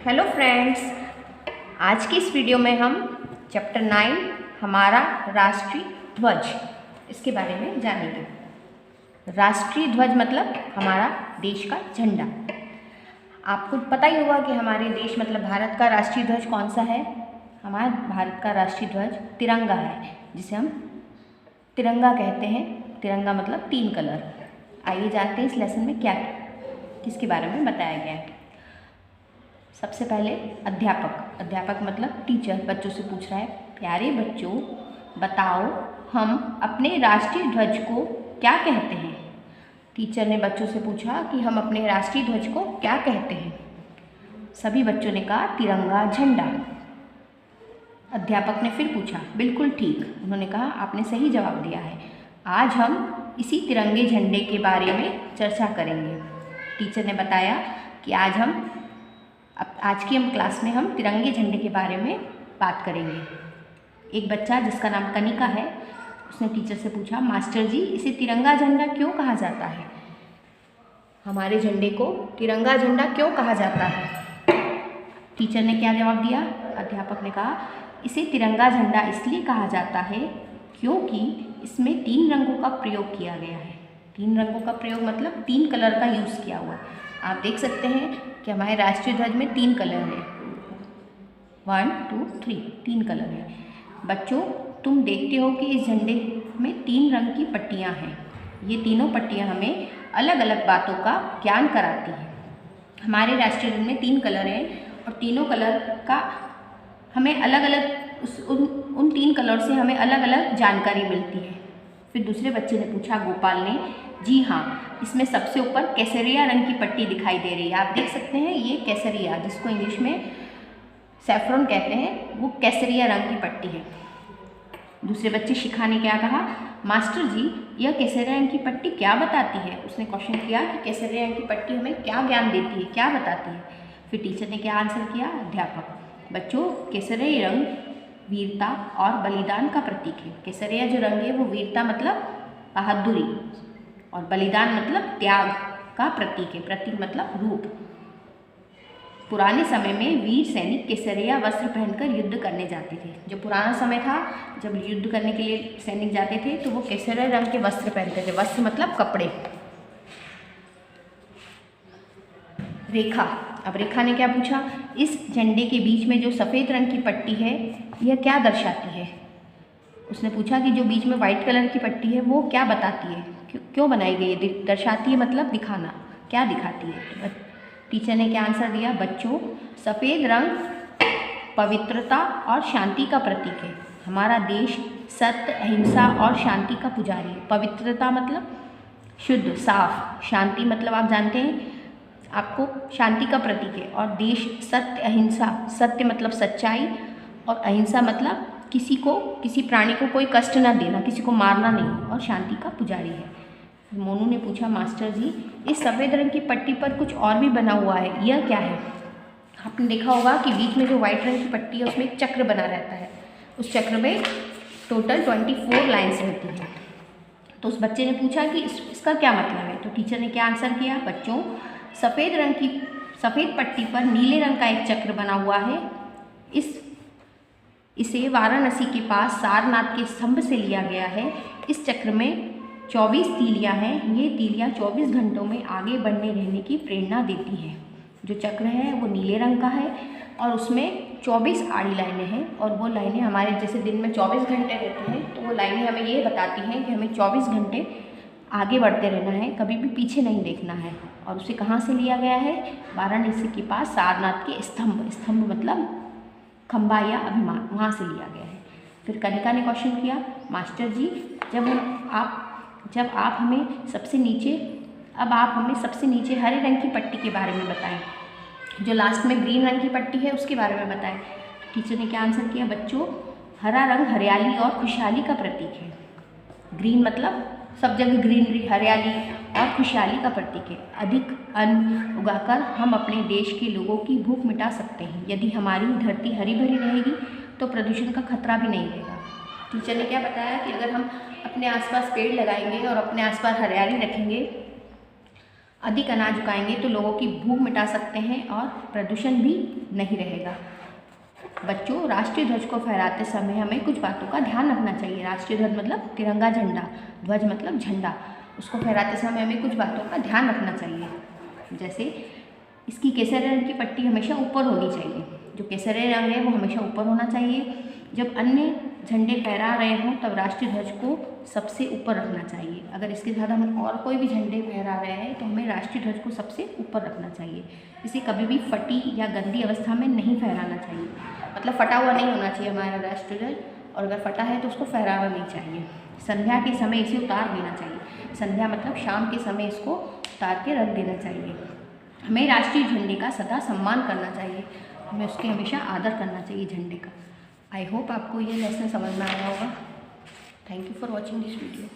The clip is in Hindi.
हेलो फ्रेंड्स, आज की इस वीडियो में हम चैप्टर 9 हमारा राष्ट्रीय ध्वज इसके बारे में जानेंगे। राष्ट्रीय ध्वज मतलब हमारा देश का झंडा। आपको पता ही होगा कि हमारे देश मतलब भारत का राष्ट्रीय ध्वज कौन सा है। हमारे भारत का राष्ट्रीय ध्वज तिरंगा है, जिसे हम तिरंगा कहते हैं। तिरंगा मतलब 3 कलर। आइए जानते हैं इस लेसन में क्या किसके बारे में बताया गया है। सबसे पहले अध्यापक मतलब टीचर बच्चों से पूछ रहा है, प्यारे बच्चों बताओ हम अपने राष्ट्रीय ध्वज को क्या कहते हैं। टीचर ने बच्चों से पूछा कि हम अपने राष्ट्रीय ध्वज को क्या कहते हैं। सभी बच्चों ने कहा तिरंगा झंडा। अध्यापक ने फिर पूछा, बिल्कुल ठीक, उन्होंने कहा आपने सही जवाब दिया है। आज हम इसी तिरंगे झंडे के बारे में चर्चा करेंगे। टीचर ने बताया कि आज की क्लास में हम तिरंगे झंडे के बारे में बात करेंगे। एक बच्चा जिसका नाम कनिका है, उसने टीचर से पूछा, मास्टर जी इसे तिरंगा झंडा क्यों कहा जाता है। हमारे झंडे को तिरंगा झंडा क्यों कहा जाता है। टीचर ने क्या जवाब दिया। अध्यापक ने कहा इसे तिरंगा झंडा इसलिए कहा जाता है क्योंकि इसमें 3 रंगों का प्रयोग किया गया है। 3 रंगों का प्रयोग मतलब 3 कलर का यूज़ किया हुआ है। आप देख सकते हैं कि हमारे राष्ट्रीय ध्वज में 3 कलर हैं, 1 2 3 3 कलर हैं। बच्चों तुम देखते हो कि इस झंडे में 3 रंग की पट्टियां हैं। ये तीनों पट्टियां हमें अलग अलग बातों का ज्ञान कराती हैं। हमारे राष्ट्रीय ध्वज में 3 कलर हैं और तीनों कलर का हमें अलग अलग उन 3 कलर से हमें अलग अलग जानकारी मिलती है। फिर दूसरे बच्चे ने पूछा, गोपाल ने, जी हाँ, इसमें सबसे ऊपर केसरिया रंग की पट्टी दिखाई दे रही है। आप देख सकते हैं ये केसरिया, जिसको इंग्लिश में सैफरन कहते हैं, वो केसरिया रंग की पट्टी है। दूसरे बच्चे शिखा ने क्या कहा, मास्टर जी यह केसरिया रंग की पट्टी क्या बताती है। उसने क्वेश्चन किया कि केसरिया रंग की पट्टी हमें क्या ज्ञान देती है, क्या बताती है। फिर टीचर ने क्या आंसर किया, अध्यापक, बच्चों केसरिया रंग वीरता और बलिदान का प्रतीक है। केसरिया जो रंग है वो वीरता मतलब बहादुरी और बलिदान मतलब त्याग का प्रतीक है। प्रतीक मतलब रूप। पुराने समय में वीर सैनिक केसरिया वस्त्र पहनकर युद्ध करने जाते थे। जो पुराना समय था, जब युद्ध करने के लिए सैनिक जाते थे तो वो केसरिया रंग के वस्त्र पहनते थे। वस्त्र मतलब कपड़े। रेखा, अब रेखा ने क्या पूछा, इस झंडे के बीच में जो सफ़ेद रंग की पट्टी है यह क्या दर्शाती है। उसने पूछा कि जो बीच में वाइट कलर की पट्टी है वो क्या बताती है, क्यों बनाई गई है। दर्शाती है मतलब दिखाना, क्या दिखाती है। टीचर ने क्या आंसर दिया, बच्चों सफ़ेद रंग पवित्रता और शांति का प्रतीक है। हमारा देश सत्य, अहिंसा और शांति का पुजारी है। पवित्रता मतलब शुद्ध, साफ। शांति मतलब आप जानते हैं, आपको शांति का प्रतीक है। और देश सत्य, अहिंसा, सत्य मतलब सच्चाई और अहिंसा मतलब किसी प्राणी को कोई कष्ट ना देना, किसी को मारना नहीं, और शांति का पुजारी है। मोनू ने पूछा, मास्टर जी इस सफ़ेद रंग की पट्टी पर कुछ और भी बना हुआ है, यह क्या है। आपने देखा होगा कि बीच में जो वाइट रंग की पट्टी है उसमें एक चक्र बना रहता है। उस चक्र में टोटल 24 लाइन्स रहती हैं। तो उस बच्चे ने पूछा कि इसका क्या मतलब है। तो टीचर ने क्या आंसर किया, बच्चों सफ़ेद पट्टी पर नीले रंग का एक चक्र बना हुआ है। इसे वाराणसी के पास सारनाथ के स्तंभ से लिया गया है। इस चक्र में 24 तीलियां हैं। ये तीलियां 24 घंटों में आगे बढ़ने रहने की प्रेरणा देती हैं। जो चक्र है वो नीले रंग का है और उसमें 24 आड़ी लाइनें हैं। और वो लाइनें हमारे जैसे दिन में 24 घंटे रहते हैं, तो वो लाइनें हमें ये बताती हैं कि हमें 24 घंटे आगे बढ़ते रहना है, कभी भी पीछे नहीं देखना है। और उसे कहाँ से लिया गया है, वाराणसी के पास सारनाथ के स्तंभ मतलब खंबा या अभिमान, वहाँ से लिया गया है। फिर कनिका ने क्वेश्चन किया, मास्टर जी जब आप हमें सबसे नीचे हरे रंग की पट्टी के बारे में बताएं, जो लास्ट में ग्रीन रंग की पट्टी है उसके बारे में बताएं। टीचर ने क्या आंसर किया, बच्चों हरा रंग हरियाली और खुशहाली का प्रतीक है। ग्रीन मतलब सब जगह ग्रीनरी, हरियाली और खुशहाली का प्रतीक है। अधिक अन्न उगाकर हम अपने देश के लोगों की भूख मिटा सकते हैं। यदि हमारी धरती हरी भरी रहेगी तो प्रदूषण का खतरा भी नहीं रहेगा। टीचर ने क्या बताया कि अगर हम अपने आसपास पेड़ लगाएंगे और अपने आसपास हरियाली रखेंगे, अधिक अनाज उगाएंगे तो लोगों की भूख मिटा सकते हैं और प्रदूषण भी नहीं रहेगा। बच्चों, राष्ट्रीय ध्वज को फहराते समय हमें कुछ बातों का ध्यान रखना चाहिए। राष्ट्रीय ध्वज मतलब तिरंगा झंडा, ध्वज मतलब झंडा। उसको फहराते समय हमें कुछ बातों का ध्यान रखना चाहिए, जैसे इसकी केसरी रंग की पट्टी हमेशा ऊपर होनी चाहिए। जो केसरी रंग है वो हमेशा ऊपर होना चाहिए। जब अन्य झंडे फहरा रहे हों तब राष्ट्रीय ध्वज को सबसे ऊपर रखना चाहिए। अगर इसके साथ हम और कोई भी झंडे फहरा रहे हैं तो हमें राष्ट्रीय ध्वज को सबसे ऊपर रखना चाहिए। इसे कभी भी फटी या गंदी अवस्था में नहीं फहराना चाहिए, मतलब फटा हुआ नहीं होना चाहिए हमारा राष्ट्रीय ध्वज, और अगर फटा है तो उसको फहराना नहीं चाहिए। संध्या के समय इसे उतार देना चाहिए। संध्या मतलब शाम के समय इसको उतार के रख देना चाहिए। हमें राष्ट्रीय झंडे का सदा सम्मान करना चाहिए, हमें उसके हमेशा आदर करना चाहिए झंडे का। आई होप आपको ये लेसन समझ में आया होगा। Thank you for watching this video.